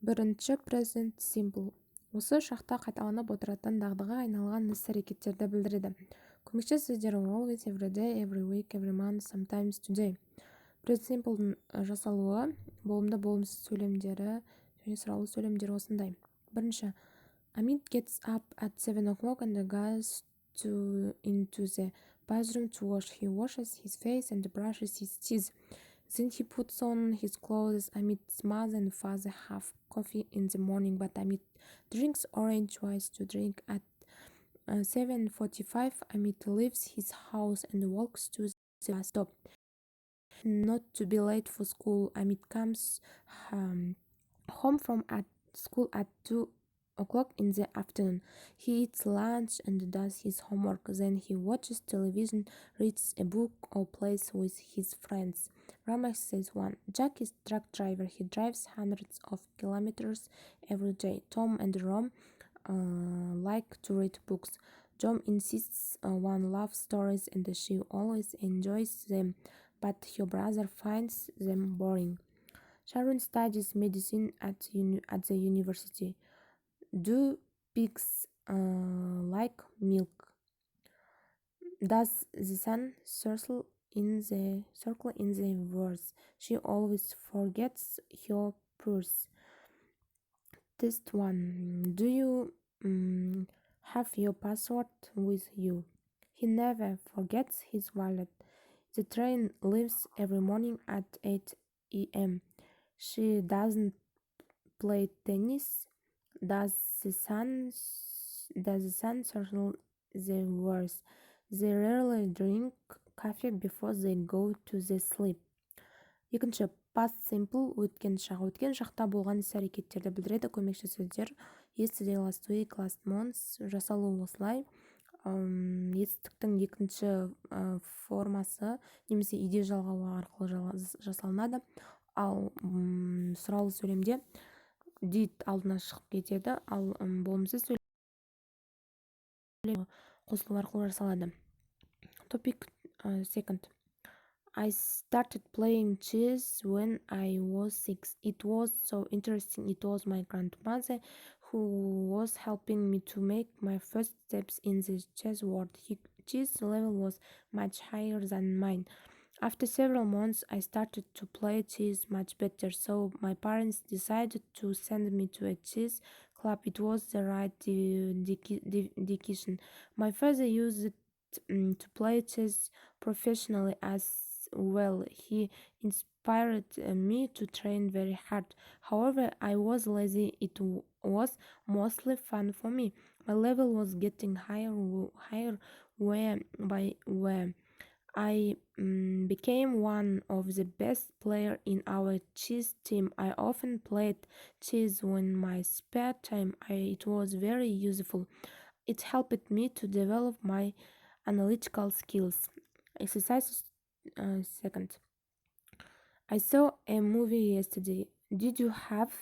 Бірінші present simple. Осы шақта қайталанып отыратын дағдыға айналған іс-әрекеттерді білдіреді. Көмекші сөздер always, every day, every week, every month, sometimes, today. Present simple'дың жасалуы болымды болымсыз сөйлемдері және сұраулы сөйлемдері осындай. Бірінші, Amit gets up at 7 o'clock and goes into the bathroom to wash. He washes his face and brushes his teeth. Then he puts on his clothes. Amit's mother and father have coffee in the morning, but Amit drinks orange juice to drink at 7:45. Amit leaves his house and walks to the bus stop. Not to be late for school, Amit comes home from school at 2 o'clock in the afternoon. He eats lunch and does his homework. Then he watches television, reads a book, or plays with his friends. Grammar exercise 1. Jack is truck driver. He drives hundreds of kilometers every day. Tom and Rom like to read books. John insists one loves stories and she always enjoys them, but her brother finds them boring. Sharon studies medicine at the university. Do pigs like milk? Does the sun circle in the verse? She always forgets her purse. Test 1. Do you have your password with you? He never forgets his wallet. The train leaves every morning at 8 a.m. She doesn't play tennis. Does the sun circle the verse? They rarely drink coffee before they go to the sleep. Екінші, past simple өткен шақ. Өткен шақта болған іс-әрекеттерді білдіреді. Көмекші сөздер yesterday, last week, last month. Жасалу осылай. Етістіктің екінші формасы немесе иде жалғауы арқылы жасалынады. Ал сұраулы сөйлемде did алдына шығып кетеді, ал болымсыз сөйлем қосылу арқылы жасалады. Topic second. I started playing chess when I was 6. It was so interesting. It was my grandmother who was helping me to make my first steps in the chess world. Chess level was much higher than mine. After several months, I started to play chess much better, so my parents decided to send me to a chess club. It was the right decision. My father used it to play chess professionally as well. He inspired me to train very hard. However, I was lazy. It was mostly fun for me. My level was getting higher where by where. I became one of the best players in our chess team. I often played chess in my spare time. It was very useful. It helped me to develop my analytical skills. Exercise second. I saw a movie yesterday. Did you have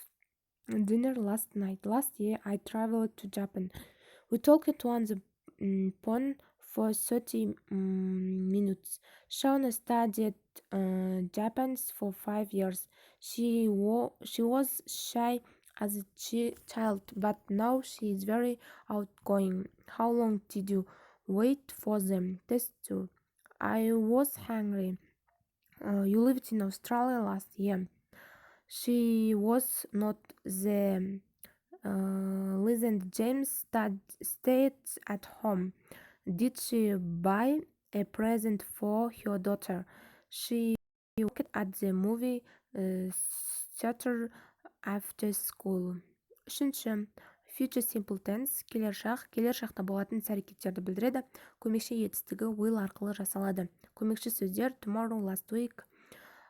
dinner last night? Last year I traveled to Japan. We talked on the phone for 30 minutes. Shauna studied Japanese for 5 years. She was shy as a child, but now she is very outgoing. How long did you wait for them? Test 2. I was hungry. You lived in Australia last year. She was not the Liz and James stayed at home. Did she buy a present for her daughter? She worked at the movie theater after school. Үшінші, future simple tense, келер шақта болатын іс-әрекеттерді білдіреді. Көмекші етістігі will арқылы жасалады. Көмекші сөздер tomorrow, last week.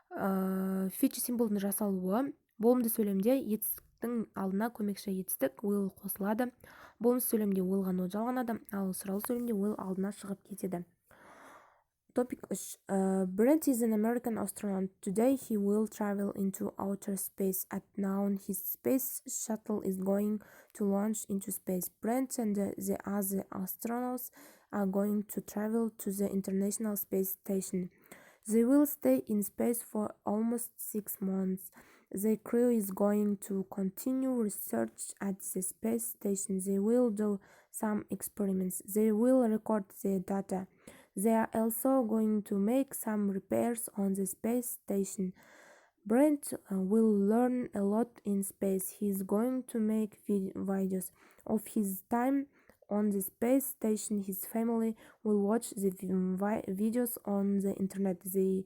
Future simple'дың жасалуы болымды сөйлемде етістіктің алдына көмекші етістік will қосылады. Болымсыз сөйлемде will ғана жалғанады, ал сұраулы сөйлемде will алдына шығып кетеді. Topic 3. Brent is an American astronaut. Today he will travel into outer space. At noon, his space shuttle is going to launch into space. Brent and the other astronauts are going to travel to the International Space Station. They will stay in space for almost 6 months. The crew is going to continue research at the space station. They will do some experiments. They will record the data. They are also going to make some repairs on the space station. Brent will learn a lot in space. He's going to make videos of his time on the space station. His family will watch the videos on the internet. They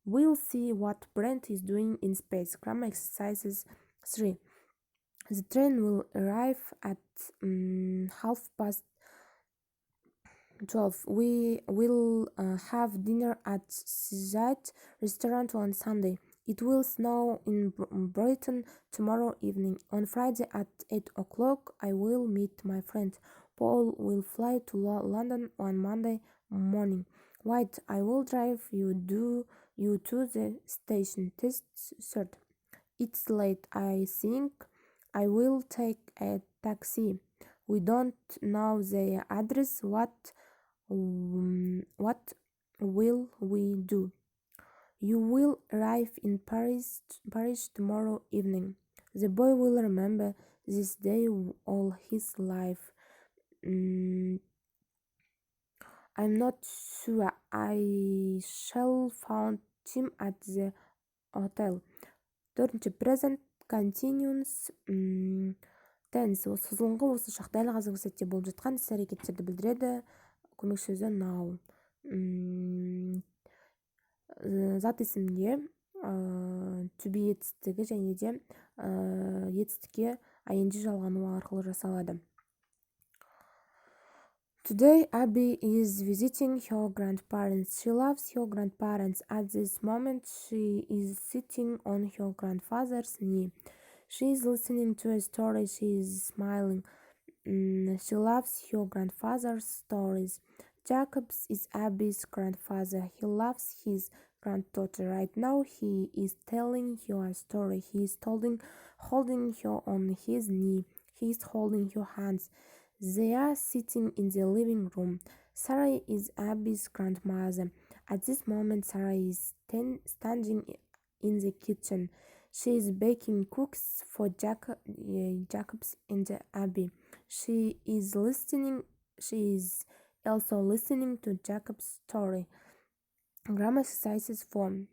will see what Brent is doing in space. Grammar exercises 3. The train will arrive at 12:30. We will have dinner at that restaurant on Sunday. It will snow in Britain tomorrow evening. On Friday at 8 o'clock, I will meet my friend. Paul will fly to London on Monday morning. White, I will drive you to the station. Test third. It's late. I think I will take a taxi. We don't know the address. What will we do? You will arrive in Paris tomorrow evening. The boy will remember this day all his life. I'm not sure. I shall find him at the hotel. 4. Present continuous tense. Созылыңқы осы шақта дәл қазіргі сәтте болып жатқан іс-әрекеттерді білдіреді. Көмек сөзі now. Зат есімге to be етістігі және де етістікке ing жалғану арқылы жасалады. Today, Abby is visiting her grandparents. She loves her grandparents. At this moment, she is sitting on her grandfather's knee. She is listening to a story. She is smiling. She loves her grandfather's stories. Jacobs is Abby's grandfather. He loves his granddaughter. Right now, he is telling her a story. He is holding her on his knee. He is holding her hands. They are sitting in the living room. Sarah is Abby's grandmother. At this moment, Sarah is standing in the kitchen. She is baking cookies for Jacobs and Abby. She is also listening to Jacob's story. Grammar exercises 4.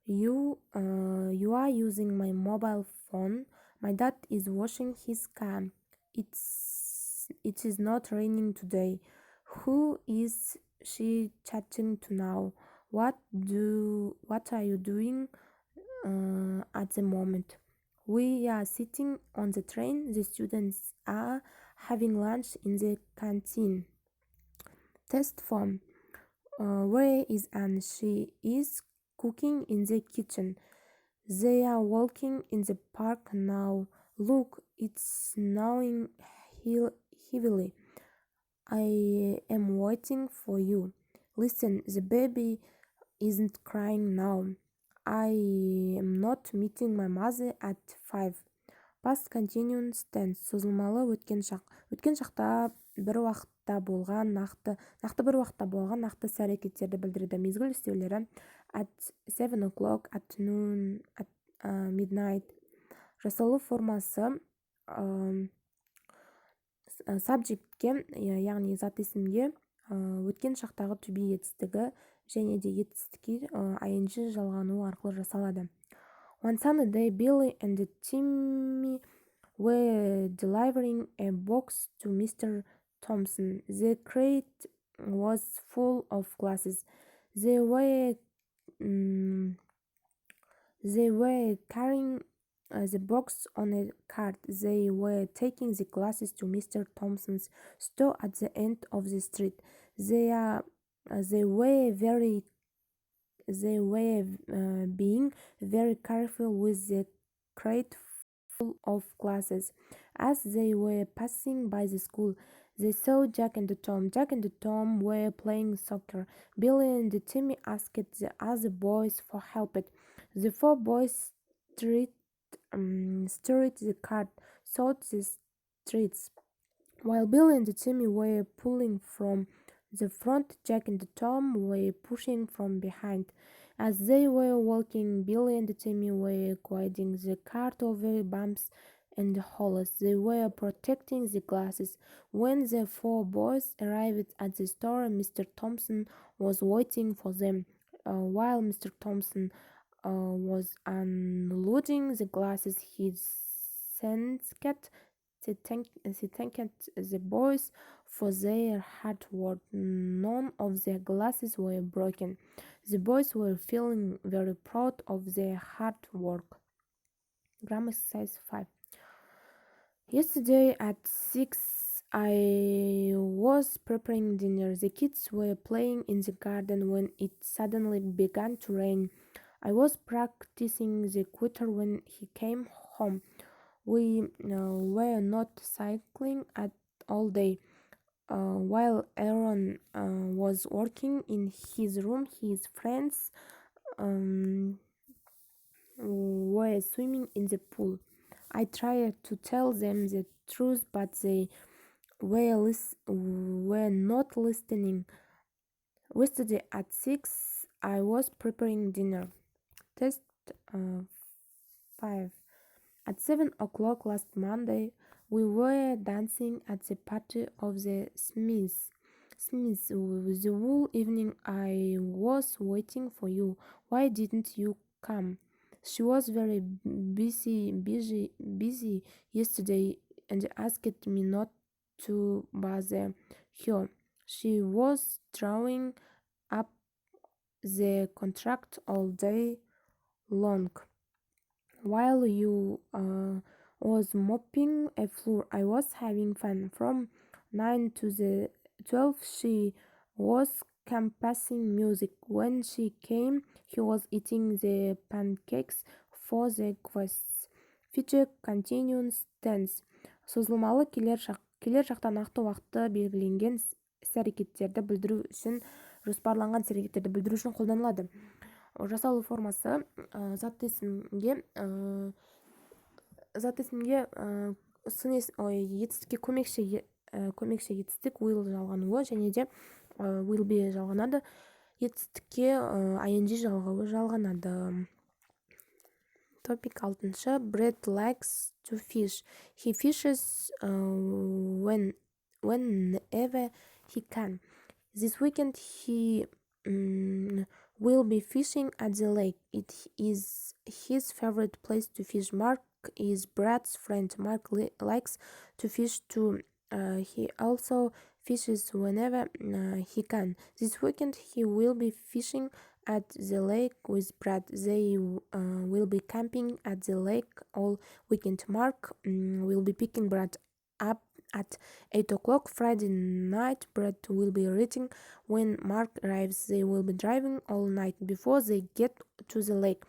You are using my mobile phone. My dad is washing his car. It is not raining today. Who is she chatting to now? What are you doing at the moment? We are sitting on the train. The students are having lunch in the canteen. Test form. Where is Anne? She is cooking in the kitchen. They are walking in the park now. Look, it's snowing heavily. I am waiting for you. Listen, the baby isn't crying now. I am not meeting my mother at 5. Past continuous tense. Созылмалы өткен шақ. Өткен шақта бір уақытта болған нақты бір уақытта болған нақты іс-әрекеттерді білдіреді. Мезгіл істеулері at 7 o'clock, at noon, at midnight. Жасалу формасы subjectке, яғни зат есімге өткен шақтағы to be етістігі және де етістікке ing жалғану арқылы жасалады. One sunny day, Billy and Timmy were delivering a box to Mr. Thompson. The crate was full of glasses. They were carrying the box on a cart. They were taking the glasses to Mr. Thompson's store at the end of the street. They were being very careful with the crate full of glasses. As they were passing by the school, they saw Jack and Tom. Jack and Tom were playing soccer. Billy and Timmy asked the other boys for help. The 4 boys stirred the cart through the streets. While Billy and Timmy were pulling from the front, Jack and Tom were pushing from behind. As they were walking, Billy and Timmy were guiding the cart over bumps and holes. They were protecting the glasses. When the four boys arrived at the store, Mr. Thompson was waiting for them. While Mr. Thompson was unloading the glasses, he thanked the boys for their hard work. None of their glasses were broken. The boys were feeling very proud of their hard work. Grammar exercise 5. Yesterday at 6, I was preparing dinner. The kids were playing in the garden when it suddenly began to rain. I was practicing the guitar when he came home. We were not cycling at all day. While Aaron was working in his room, his friends were swimming in the pool. I tried to tell them the truth, but they were not listening. Yesterday at 6, I was preparing dinner. Test 5. At 7 o'clock last Monday, we were dancing at the party of the Smiths. The whole evening I was waiting for you. Why didn't you come? She was very busy yesterday and asked me not to bother her. She was drawing up the contract all day long. While you was mopping a floor, I was having fun. From 9 to the 12, she was composing music. When she came, he was eating the pancakes for the guests. Future continuous tense. Созылмалы келер жақта нақты уақытты белгіленген іс-әрекеттерді білдіру үшін, жоспарланған іс-әрекеттерді білдіру үшін қолданылады. Жасалу формасы зат есімге етістікке көмекші етістік will жалғануы және де will be жалғанады. Етістікке ing жалғанады. Топик 6. Brett likes to fish. He fishes whenever he can. This weekend he will be fishing at the lake. It is his favorite place to fish. Mark is Brett's friend. Mark likes to fish too. He also fishes whenever he can. This weekend he will be fishing at the lake with Brett. They will be camping at the lake all weekend. Mark will be picking Brett up at 8 o'clock Friday night. Brett will be reading when Mark arrives. They will be driving all night before they get to the lake.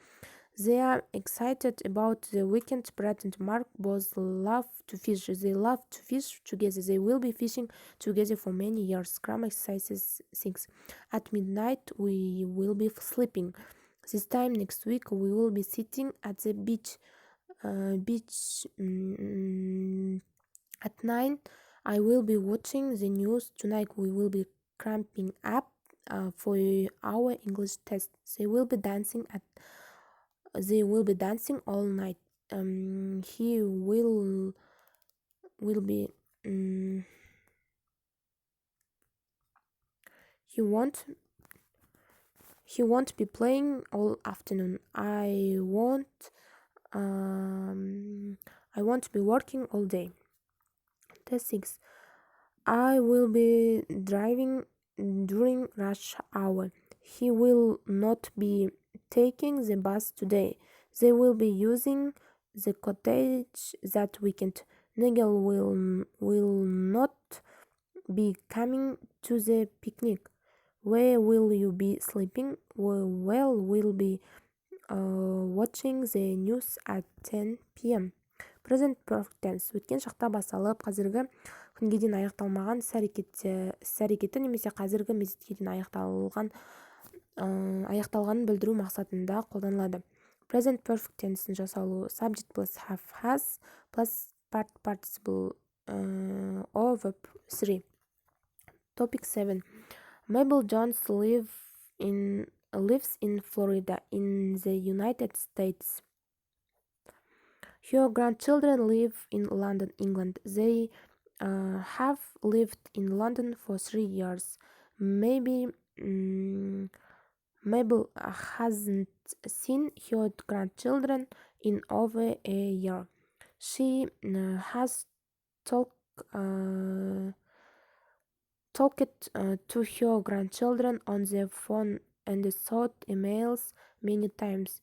They are excited about the weekend. Brett and Mark both love to fish. They love to fish together. They will be fishing together for many years. Grammar exercises 6. At midnight we will be sleeping. This time next week we will be sitting at the beach. At 9 I will be watching the news. Tonight we will be cramping up for our English test. They will be dancing all night. He will be he won't be playing all afternoon. I won't be working all day. Test 6. I will be driving during rush hour. He will not be taking the bus today. They will be using the cottage that weekend. Nigel will not be coming to the picnic. Where will you be sleeping? Well, we'll be watching the news at 10 p.m. Present perfect tense. Өткен шақта басталып, қазіргі күнге дейін аяқталмаған іс-әрекеті немесе қазіргі мезетке дейін аяқталғанын білдіру мақсатында қолданылады. Present perfect tense'ін жасалу subject plus have has plus participle or verb 3. Topic 7. Mabel Jones live in lives in Florida in the United States. Her grandchildren live in London, England. They have lived in London for 3 years. Maybe Mabel hasn't seen her grandchildren in over a year. She has talked to her grandchildren on the phone and sent emails many times.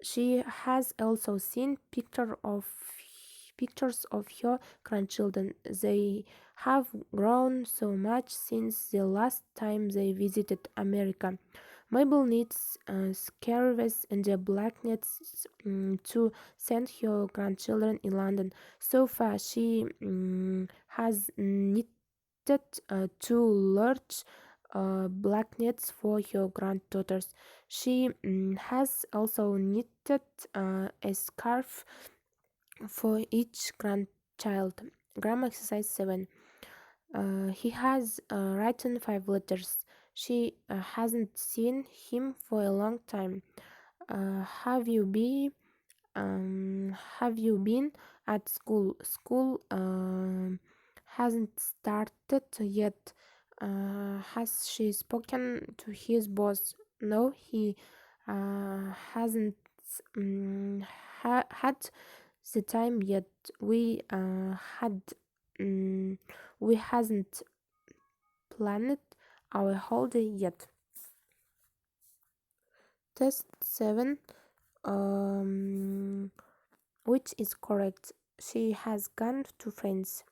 She has also seen pictures of her grandchildren. They have grown so much since the last time they visited America. Mabel needs scarves and blankets to send her grandchildren in London. So far, she has knitted two large blankets for her granddaughters. She has also knitted a scarf for each grandchild. Grammar exercise 7. He has written 5 letters. She hasn't seen him for a long time. Have you been at school? School hasn't started yet. Has she spoken to his boss? No, he hasn't had the time yet. We hasn't planned our holiday yet. Test 7. Which is correct? She has gone to France.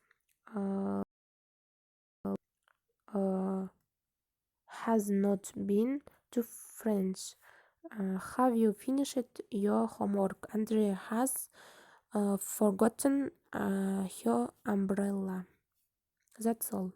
Has not been to France. Have you finished your homework? Andrea has forgotten her umbrella. That's all.